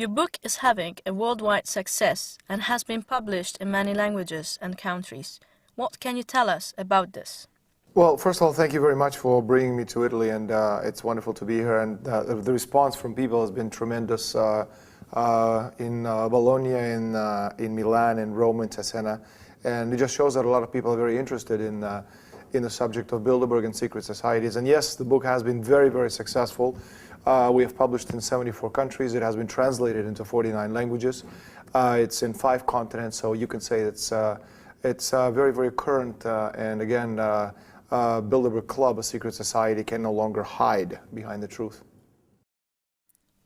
Your book is having a worldwide success and has been published in many languages and countries. What can you tell us about this? Well, first of all, thank you very much for bringing me to Italy, and it's wonderful to be here. And the response from people has been tremendous in Bologna, in Milan, in Rome, in Cesena, and it just shows that a lot of people are very interested in the subject of Bilderberg and secret societies. And yes, the book has been very, very successful. We have published in 74 countries. It has been translated into 49 languages. It's in 5 continents, so you can say it's very, very current. And again, Bilderberg Club, a secret society, can no longer hide behind the truth.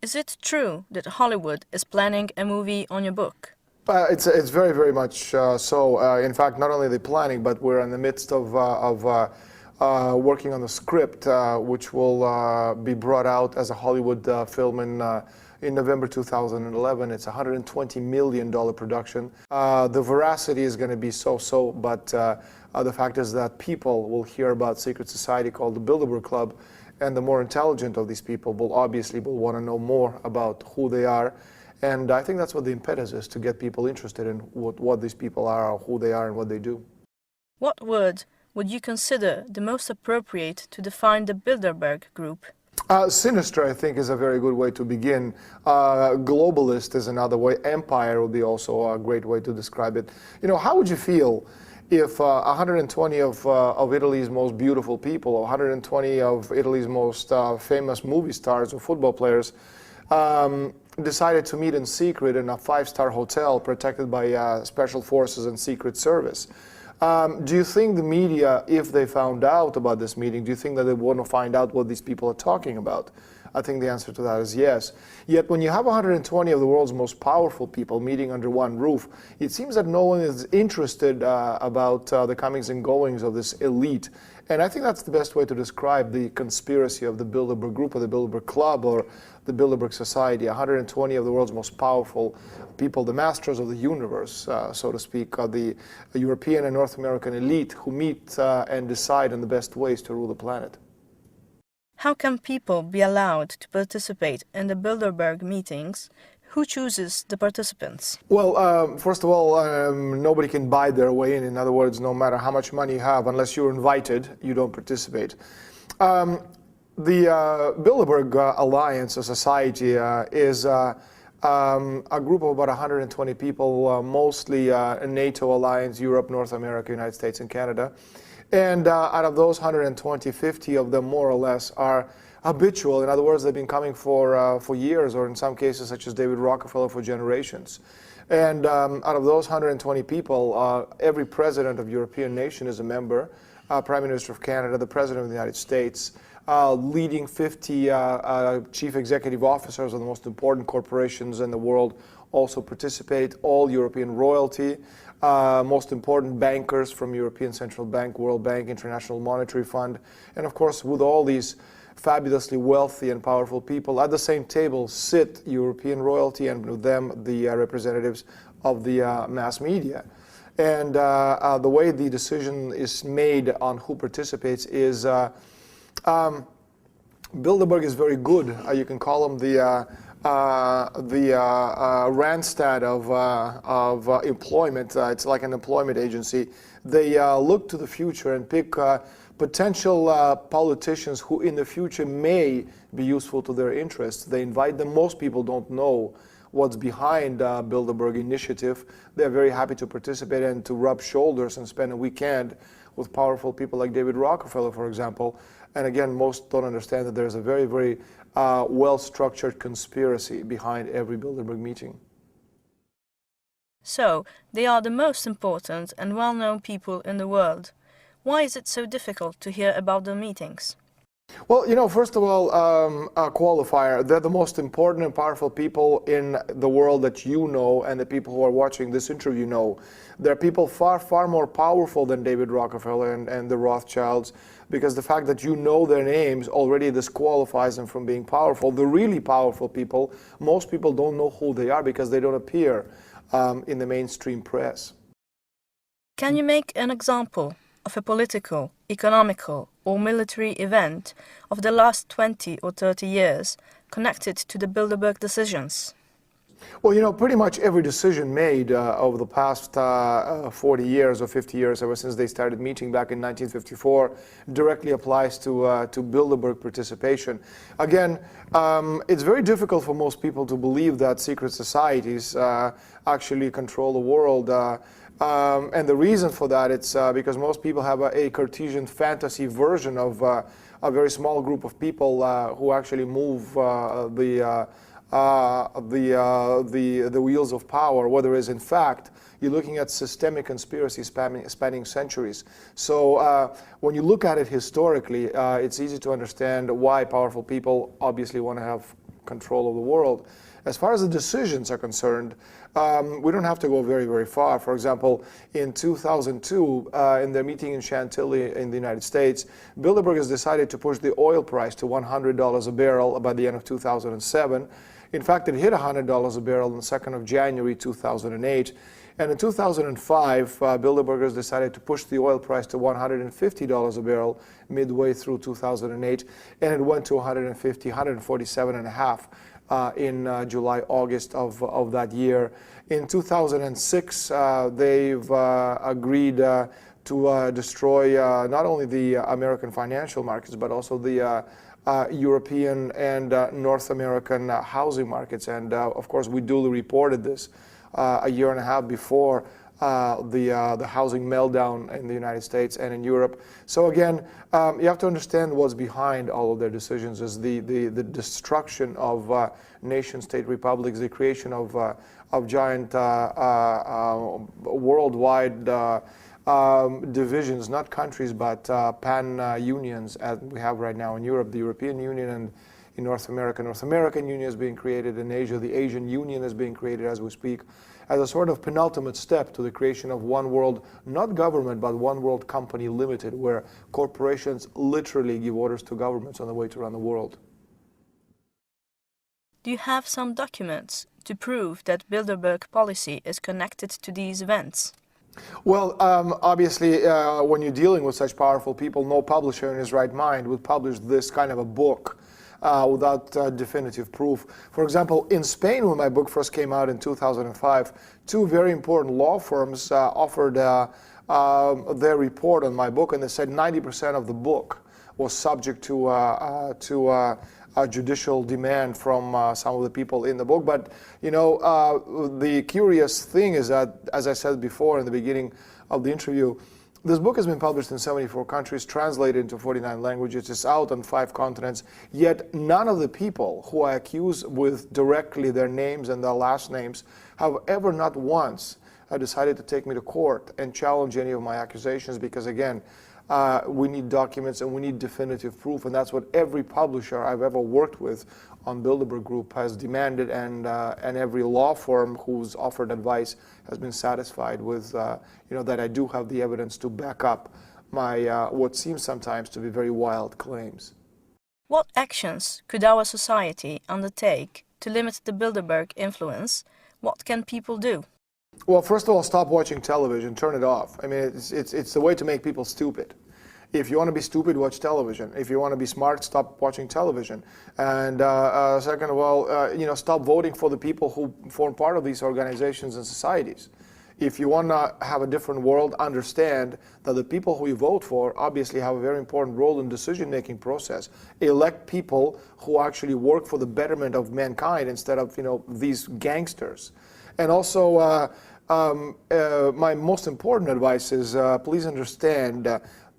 Is it true that Hollywood is planning a movie on your book? It's very, very much so. In fact, not only are they planning, but we're in the midst of working on the script, which will be brought out as a Hollywood film in November 2011. It's a $120 million production. The veracity is going to be so-so, but the fact is that people will hear about a secret society called the Bilderberg Club, and the more intelligent of these people will obviously want to know more about who they are. And I think that's what the impetus is, to get people interested in what these people are, or who they are, and what they do. What word would you consider the most appropriate to define the Bilderberg group? Sinister, I think, is a very good way to begin. Globalist is another way. Empire would be also a great way to describe it. You know, how would you feel if 120 of Italy's most beautiful people, 120 of Italy's most famous movie stars or football players decided to meet in secret in a 5-star hotel protected by special forces and secret service? Do you think the media, if they found out about this meeting, do you think that they want to find out what these people are talking about? I think the answer to that is yes. Yet when you have 120 of the world's most powerful people meeting under one roof, it seems that no one is interested about the comings and goings of this elite. And I think that's the best way to describe the conspiracy of the Bilderberg Group, or the Bilderberg Club, or the Bilderberg Society. 120 of the world's most powerful people, the masters of the universe, so to speak, are the European and North American elite who meet and decide on the best ways to rule the planet. How can people be allowed to participate in the Bilderberg meetings? Who chooses the participants? Well, first of all, nobody can buy their way in. In other words, no matter how much money you have, unless you're invited, you don't participate. The Bilderberg Alliance, a society, is a group of about 120 people, mostly a NATO alliance, Europe, North America, United States, and Canada. And out of those 120, 50 of them, more or less, are habitual. In other words, they've been coming for years, or in some cases, such as David Rockefeller, for generations. And out of those 120 people, every president of European nation is a member, Prime Minister of Canada, the President of the United States, leading 50 chief executive officers of the most important corporations in the world also participate, all European royalty, most important bankers from European Central Bank, World Bank, International Monetary Fund, and of course with all these fabulously wealthy and powerful people at the same table sit European royalty, and with them the representatives of the mass media. And the way the decision is made on who participates is Bilderberg is very good. You can call them the Randstad of employment. It's like an employment agency. They look to the future and pick potential politicians who in the future may be useful to their interests. They invite them. Most people don't know what's behind Bilderberg initiative. They're very happy to participate and to rub shoulders and spend a weekend with powerful people like David Rockefeller, for example. And again, most don't understand that there's a very, very well-structured conspiracy behind every Bilderberg meeting. So, they are the most important and well-known people in the world. Why is it so difficult to hear about their meetings? Well, you know, first of all, a qualifier. They're the most important and powerful people in the world that you know, and the people who are watching this interview know. They're people far, far more powerful than David Rockefeller and the Rothschilds, because the fact that you know their names already disqualifies them from being powerful. The really powerful people, most people don't know who they are because they don't appear in the mainstream press. Can you make an example of a political, economical, or military event of the last 20 or 30 years connected to the Bilderberg decisions? Well, pretty much every decision made over the past 40 years or 50 years, ever since they started meeting back in 1954, directly applies to Bilderberg participation. Again, it's very difficult for most people to believe that secret societies actually control the world. And the reason for that, it's because most people have a Cartesian fantasy version of a very small group of people who actually move the wheels of power, whereas in fact you're looking at systemic conspiracy spanning centuries. So when you look at it historically, it's easy to understand why powerful people obviously want to have control of the world. As far as the decisions are concerned, we don't have to go very, very far. For example, in 2002, in their meeting in Chantilly in the United States, Bilderberg has decided to push the oil price to $100 a barrel by the end of 2007. In fact, it hit $100 a barrel on the 2nd of January 2008. And in 2005, Bilderbergers decided to push the oil price to $150 a barrel midway through 2008, and it went to 147.5 in July, August of that year. In 2006, they've agreed to destroy not only the American financial markets, but also the European and North American housing markets. And of course, we duly reported this a year and a half before the housing meltdown in the United States and in Europe. So again, you have to understand what's behind all of their decisions is the destruction of nation-state republics, the creation of giant worldwide divisions, not countries, but pan-unions as we have right now in Europe, the European Union, and in North America. North American Union is being created in Asia. The Asian Union is being created as we speak, as a sort of penultimate step to the creation of one world, not government, but one world company limited, where corporations literally give orders to governments on the way to run the world. Do you have some documents to prove that Bilderberg policy is connected to these events? Well, obviously, when you're dealing with such powerful people, no publisher in his right mind would publish this kind of a book without definitive proof. For example, in Spain, when my book first came out in 2005, two very important law firms offered their report on my book, and they said 90% of the book was subject to a judicial demand from some of the people in the book. But the curious thing is that, as I said before in the beginning of the interview, this book has been published in 74 countries, translated into 49 languages. It's out on 5 continents. Yet none of the people who I accuse with directly their names and their last names have ever, not once, decided to take me to court and challenge any of my accusations, because again, we need documents and we need definitive proof, and that's what every publisher I've ever worked with on Bilderberg Group has demanded, and every law firm who's offered advice has been satisfied with that I do have the evidence to back up my what seems sometimes to be very wild claims. What actions could our society undertake to limit the Bilderberg influence? What can people do? Well, first of all, stop watching television. Turn it off. I mean, it's the way to make people stupid. If you want to be stupid, watch television. If you want to be smart, stop watching television. And second of all, stop voting for the people who form part of these organizations and societies. If you want to have a different world, understand that the people who you vote for obviously have a very important role in the decision-making process. Elect people who actually work for the betterment of mankind instead of these gangsters. And also, my most important advice is please understand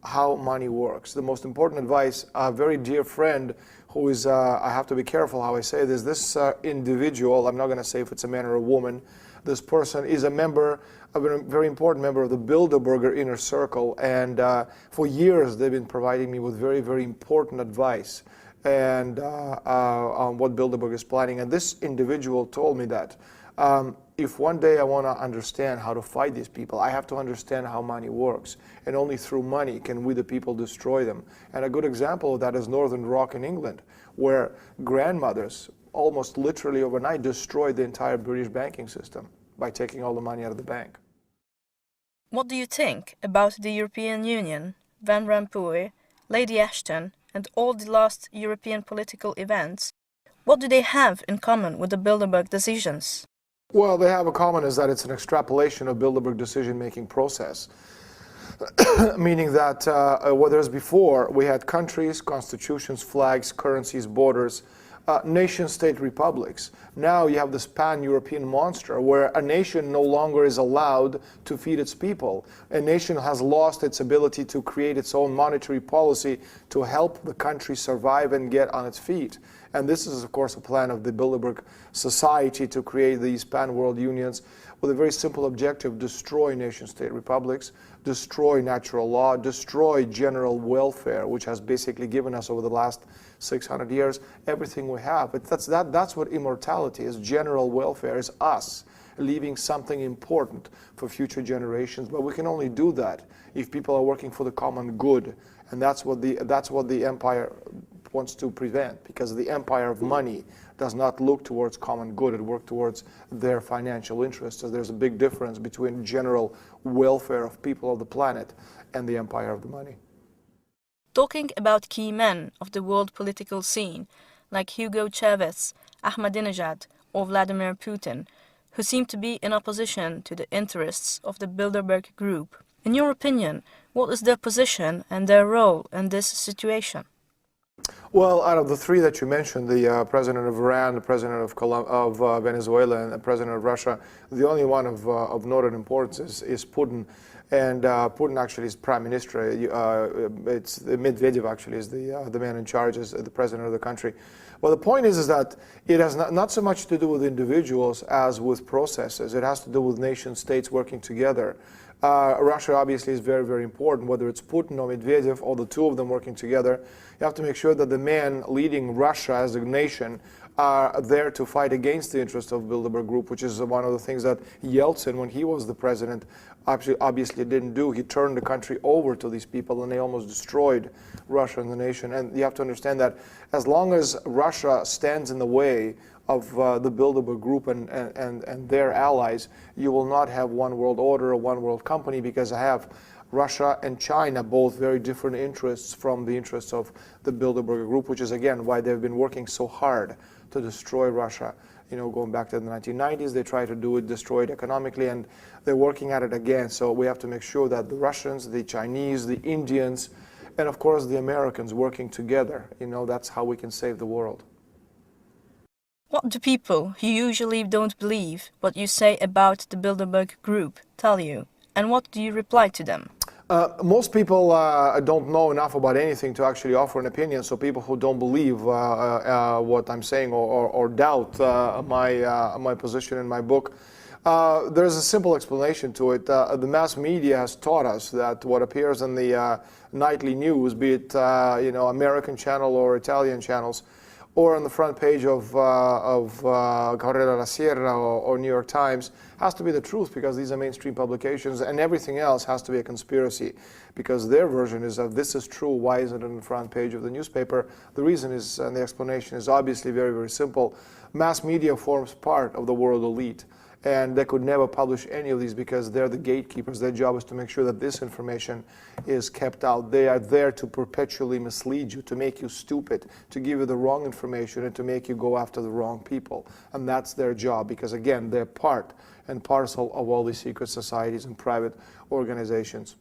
how money works. The most important advice, a very dear friend who is, I have to be careful how I say this individual, I'm not going to say if it's a man or a woman, this person is a very important member of the Bilderberger inner circle, and for years they've been providing me with very, very important advice and on what Bilderberg is planning. And this individual told me that if one day I want to understand how to fight these people, I have to understand how money works. And only through money can we, the people, destroy them. And a good example of that is Northern Rock in England, where grandmothers almost literally overnight destroyed the entire British banking system by taking all the money out of the bank. What do you think about the European Union, Van Rompuy, Lady Ashton, and all the last European political events? What do they have in common with the Bilderberg decisions? Well, they have a common is that it's an extrapolation of Bilderberg decision-making process. Meaning that whereas before we had countries, constitutions, flags, currencies, borders, nation-state republics. Now you have this pan-European monster where a nation no longer is allowed to feed its people. A nation has lost its ability to create its own monetary policy to help the country survive and get on its feet. And this is, of course, a plan of the Bilderberg Society to create these pan-world unions with a very simple objective: destroy nation-state republics, destroy natural law, destroy general welfare, which has basically given us over the last 600 years everything we have. But that's what immortality is. General welfare is us leaving something important for future generations. But we can only do that if people are working for the common good, and that's what the empire wants to prevent, because the empire of money does not look towards common good, it works towards their financial interests. So there's a big difference between general welfare of people of the planet and the empire of the money. Talking about key men of the world political scene, like Hugo Chavez, Ahmadinejad, or Vladimir Putin, who seem to be in opposition to the interests of the Bilderberg Group. In your opinion, what is their position and their role in this situation? Well, out of the three that you mentioned, the president of Iran, the president of Venezuela, and the president of Russia, the only one of noted importance is Putin. And Putin actually is prime minister. It's Medvedev actually is the man in charge, as the president of the country. Well, the point is that it has not so much to do with individuals as with processes. It has to do with nation states working together. Russia obviously is very, very important, whether it's Putin or Medvedev or the two of them working together. You have to make sure that the men leading Russia as a nation are there to fight against the interests of Bilderberg Group, which is one of the things that Yeltsin, when he was the president, obviously didn't do. He turned the country over to these people and they almost destroyed Russia and the nation. And you have to understand that as long as Russia stands in the way of the Bilderberg Group and their allies, you will not have one world order or one world company, because I have Russia and China, both very different interests from the interests of the Bilderberg Group, which is again why they've been working so hard to destroy Russia. You know, going back to the 1990s, they tried to do it, destroy it economically, and they're working at it again. So we have to make sure that the Russians, the Chinese, the Indians, and of course the Americans working together, you know, that's how we can save the world. What do people who usually don't believe what you say about the Bilderberg Group tell you, and what do you reply to them? Most people don't know enough about anything to actually offer an opinion, so people who don't believe what I'm saying or doubt my position in my book, there's a simple explanation to it. The mass media has taught us that what appears in the nightly news, be it American channel or Italian channels, or on the front page of Corriere della Sera or New York Times, has to be the truth, because these are mainstream publications, and everything else has to be a conspiracy, because their version is that this is true. Why isn't it on the front page of the newspaper? The reason is, and the explanation is obviously very, very simple. Mass media forms part of the world elite, and they could never publish any of these because they're the gatekeepers. Their job is to make sure that this information is kept out. They are there to perpetually mislead you, to make you stupid, to give you the wrong information, and to make you go after the wrong people. And that's their job, because again, they're part and parcel of all these secret societies and private organizations.